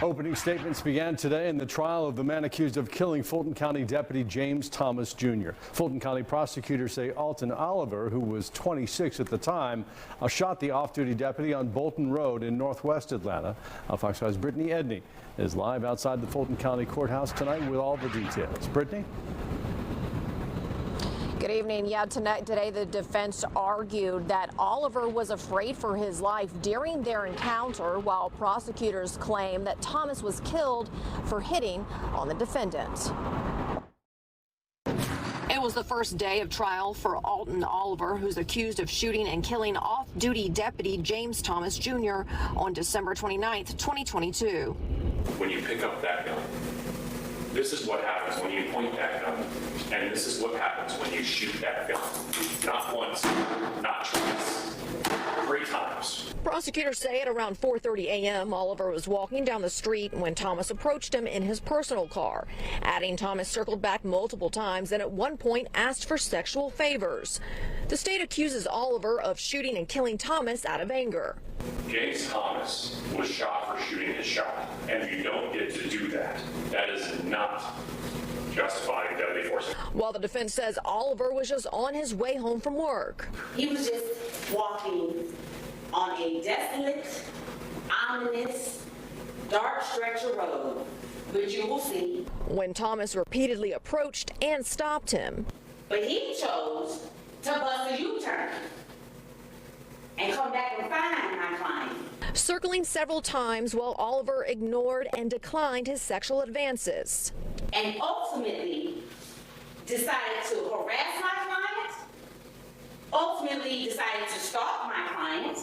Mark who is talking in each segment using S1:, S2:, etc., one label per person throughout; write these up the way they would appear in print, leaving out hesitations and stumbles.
S1: Opening statements began today in the trial of the man accused of killing Fulton County Deputy James Thomas Jr. Fulton County prosecutors say Alton Oliver, who was 26 at the time, shot the off-duty deputy on Bolton Road in northwest Atlanta. Fox 5's Brittany Edney is live outside the Fulton County Courthouse tonight with all the details. Brittany?
S2: Good evening. Yeah, today the defense argued that Oliver was afraid for his life during their encounter, while prosecutors claim that Thomas was killed for hitting on the defendant. It was the first day of trial for Alton Oliver, who's accused of shooting and killing off-duty deputy James Thomas Jr. on December 29th, 2022.
S3: When you pick up that gun, this is what happens when you point that gun, and this is what happens when you shoot that gun. Not once, not twice, 3 times.
S2: Prosecutors say at around 4:30 a.m., Oliver was walking down the street when Thomas approached him in his personal car, adding Thomas circled back multiple times and at one point asked for sexual favors. The state accuses Oliver of shooting and killing Thomas out of anger.
S3: James Thomas was shot for shooting his shot, and you don't get to do that. That is not justifying deadly force.
S2: While the defense says Oliver was just on his way home from work.
S4: He was just walking on a desolate, ominous, dark stretch of road, which you will see.
S2: When Thomas repeatedly approached and stopped him.
S4: But he chose to bust a U-turn and come back and find my client.
S2: Circling several times while Oliver ignored and declined his sexual advances.
S4: And ultimately decided to harass my client, ultimately decided to stalk my client,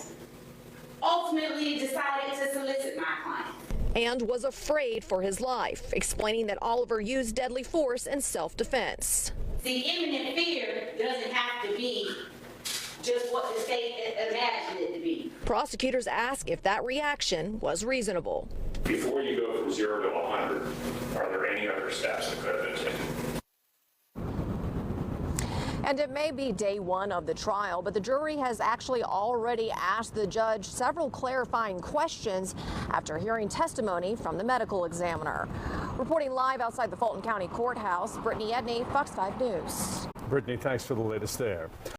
S4: ultimately decided to solicit my client.
S2: And was afraid for his life, explaining that Oliver used deadly force in self-defense.
S4: The imminent fear doesn't have to be just what the state imagined it to be.
S2: Prosecutors ask if that reaction was reasonable.
S3: Before you go from 0 to 100, are there any other steps that could have been taken?
S2: And it may be day one of the trial, but the jury has actually already asked the judge several clarifying questions after hearing testimony from the medical examiner. Reporting live outside the Fulton County Courthouse, Brittany Edney, Fox 5 News.
S1: Brittany, thanks for the latest there.